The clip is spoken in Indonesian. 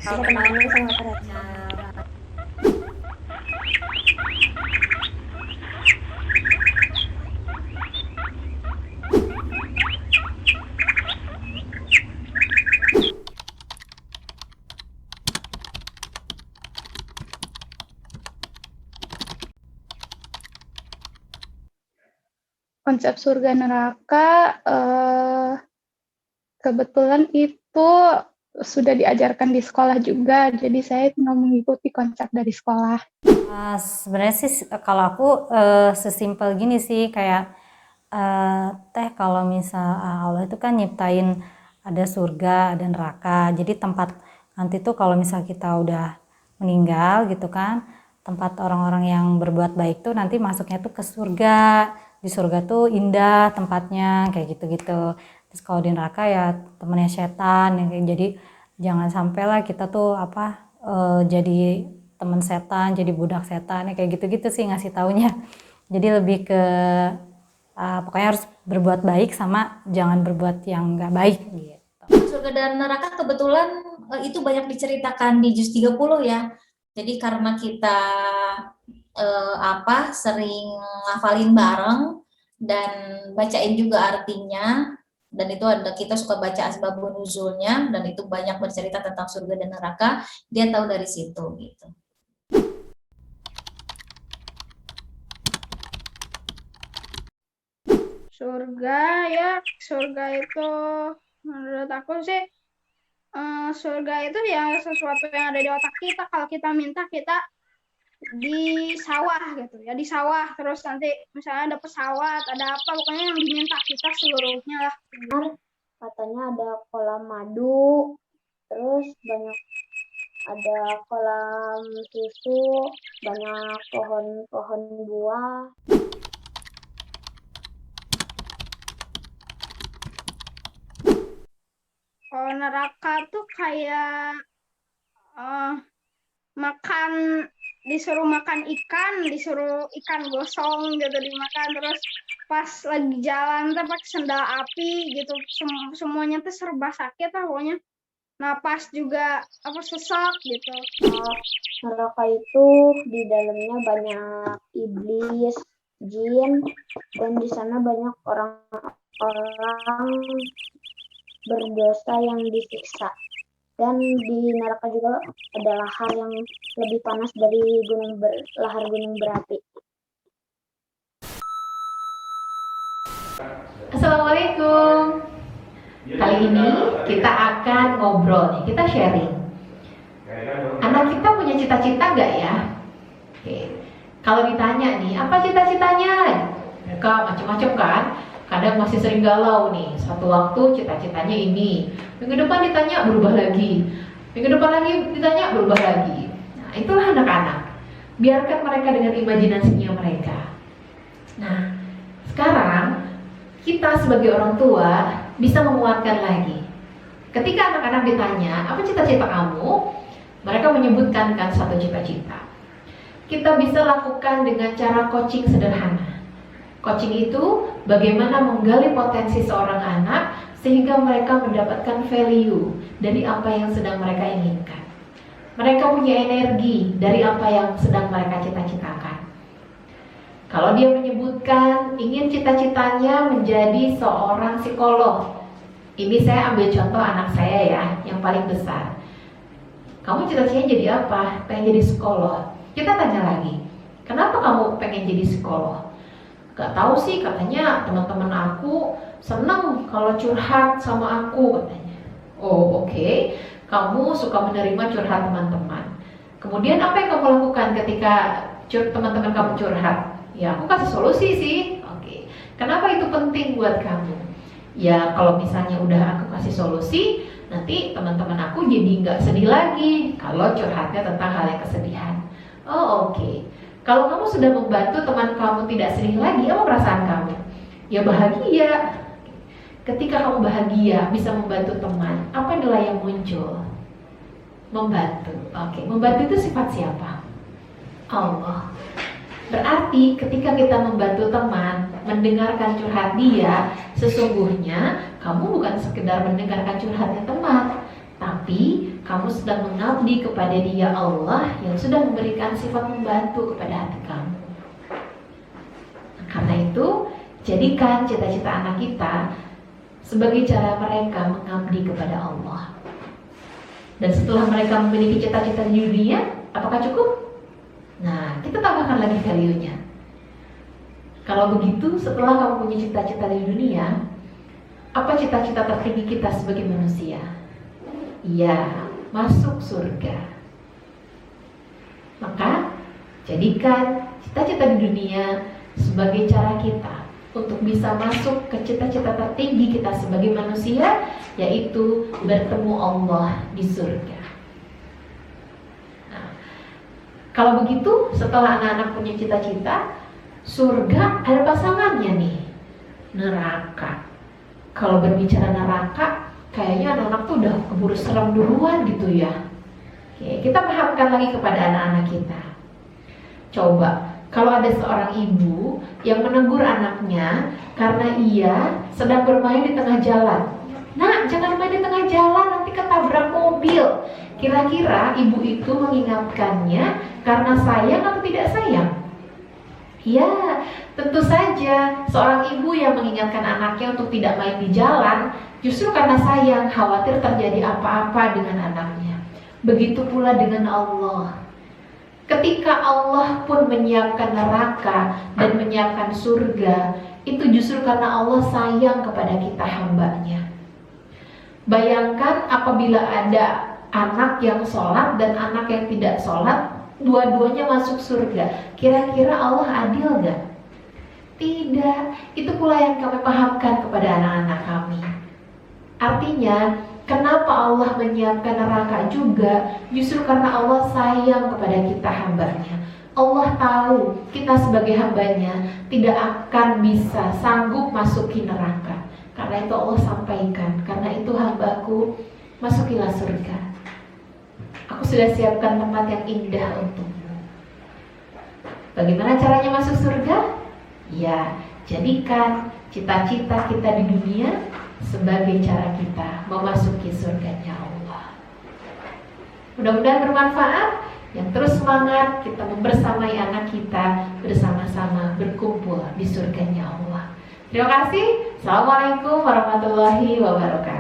Ada temannya sama keren. Konsep surga neraka kebetulan itu sudah diajarkan di sekolah juga, jadi saya tinggal mengikuti konsep dari sekolah. Sebenarnya sih kalau aku sesimpel gini sih, kayak kalau misal Allah itu kan nyiptain ada surga, ada neraka. Jadi tempat nanti tuh kalau misal kita udah meninggal gitu kan, tempat orang-orang yang berbuat baik tuh nanti masuknya tuh ke surga. Di surga tuh indah tempatnya kayak gitu-gitu. Terus kalau di neraka ya temennya setan yang kayak, jadi jangan sampailah kita tuh jadi teman setan, jadi budak setan, ya kayak gitu-gitu sih ngasih taunya. Jadi lebih ke pokoknya harus berbuat baik sama jangan berbuat yang nggak baik gitu. Surga dan neraka kebetulan itu banyak diceritakan di Juz 30 ya. Jadi karena kita sering ngafalin bareng dan bacain juga artinya, dan itu ada kita suka baca asbabun nuzulnya, dan itu banyak bercerita tentang surga dan neraka, dia tahu dari situ gitu. Surga itu menurut aku sih surga itu ya sesuatu yang ada di otak kita. Kalau kita minta, kita di sawah gitu ya, di sawah, terus nanti misalnya ada pesawat, ada apa, pokoknya yang diminta kita seluruhnya lah. Katanya ada kolam madu, terus banyak ada kolam susu, banyak pohon-pohon buah. Kalau neraka tuh kayak disuruh makan ikan, disuruh ikan gosong gitu dimakan, terus pas lagi jalan tuh pakai sendal api gitu, semuanya tuh serba sakit lah pokoknya. Napas juga sesak gitu. Neraka itu di dalamnya banyak iblis, jin, dan di sana banyak orang-orang berdosa yang disiksa. Dan di neraka juga ada lahar yang lebih panas dari lahar gunung berapi. Assalamualaikum. Kali ini kita akan ngobrol nih, kita sharing. Anak kita punya cita-cita nggak ya? Oke. Kalau ditanya nih, apa cita-citanya? Mereka macam-macam kan? Kadang masih sering galau nih. Satu waktu cita-citanya ini, minggu depan ditanya berubah lagi, minggu depan lagi ditanya berubah lagi. Nah, itulah anak-anak. Biarkan mereka dengan imajinasinya mereka. Nah, sekarang kita sebagai orang tua bisa menguatkan lagi. Ketika anak-anak ditanya, apa cita-cita kamu? Mereka menyebutkan kan satu cita-cita. Kita bisa lakukan dengan cara coaching sederhana. Coaching itu bagaimana menggali potensi seorang anak sehingga mereka mendapatkan value dari apa yang sedang mereka inginkan. Mereka punya energi dari apa yang sedang mereka cita-citakan. Kalau dia menyebutkan ingin cita-citanya menjadi seorang psikolog, ini saya ambil contoh anak saya ya, yang paling besar. Kamu cita-citanya jadi apa? Pengen jadi psikolog. Kita tanya lagi, kenapa kamu pengen jadi psikolog? Gak tahu sih, katanya teman-teman aku seneng kalau curhat sama aku katanya. Oh oke. Kamu suka menerima curhat teman-teman. Kemudian apa yang kamu lakukan ketika teman-teman kamu curhat? Ya aku kasih solusi sih. Oke. Kenapa itu penting buat kamu? Ya kalau misalnya udah aku kasih solusi, nanti teman-teman aku jadi nggak sedih lagi kalau curhatnya tentang hal yang kesedihan. Oh oke. Kalau kamu sudah membantu teman kamu tidak sedih lagi, apa perasaan kamu? Ya bahagia. Ketika kamu bahagia bisa membantu teman, apa nilai yang muncul? Membantu. Oke. Membantu itu sifat siapa? Allah. Berarti ketika kita membantu teman, mendengarkan curhat dia, sesungguhnya kamu bukan sekedar mendengarkan curhatnya teman, tapi tapi kamu sedang mengabdi kepada Dia Allah yang sudah memberikan sifat membantu kepada hati kamu. Karena itu, jadikan cita-cita anak kita sebagai cara mereka mengabdi kepada Allah. Dan setelah mereka memiliki cita-cita di dunia, apakah cukup? Nah, kita tambahkan lagi value-nya. Kalau begitu, setelah kamu punya cita-cita di dunia, apa cita-cita tertinggi kita sebagai manusia? Iya, masuk surga. Maka, jadikan cita-cita di dunia sebagai cara kita untuk bisa masuk ke cita-cita tertinggi kita sebagai manusia, yaitu bertemu Allah di surga. Nah, kalau begitu, setelah anak-anak punya cita-cita, surga ada pasangannya nih, neraka. Kalau berbicara neraka, kayaknya anak-anak tuh udah keburu serem duluan gitu ya. Oke, kita pahamkan lagi kepada anak-anak kita. Coba, kalau ada seorang ibu yang menegur anaknya karena ia sedang bermain di tengah jalan. Nak, jangan main di tengah jalan, nanti ketabrak mobil. Kira-kira ibu itu mengingatkannya karena sayang atau tidak sayang? Ya, tentu saja seorang ibu yang mengingatkan anaknya untuk tidak main di jalan justru karena sayang, khawatir terjadi apa-apa dengan anaknya. Begitu pula dengan Allah. Ketika Allah pun menyiapkan neraka dan menyiapkan surga, itu justru karena Allah sayang kepada kita hambanya. Bayangkan apabila ada anak yang sholat dan anak yang tidak sholat, dua-duanya masuk surga. Kira-kira Allah adil gak? Tidak. Itu pula yang kami pahamkan kepada anak-anak kami. Artinya, kenapa Allah menyiapkan neraka juga? Justru karena Allah sayang kepada kita hambanya. Allah tahu kita sebagai hambanya tidak akan bisa sanggup masuki neraka. Karena itu Allah sampaikan, karena itu hambaku, masukilah surga. Aku sudah siapkan tempat yang indah untukmu. Bagaimana caranya masuk surga? Ya, jadikan cita-cita kita di dunia sebagai cara kita memasuki surganya Allah. Mudah-mudahan bermanfaat. Yang terus semangat kita membersamai anak kita, bersama-sama berkumpul di surganya Allah. Terima kasih. Assalamualaikum warahmatullahi wabarakatuh.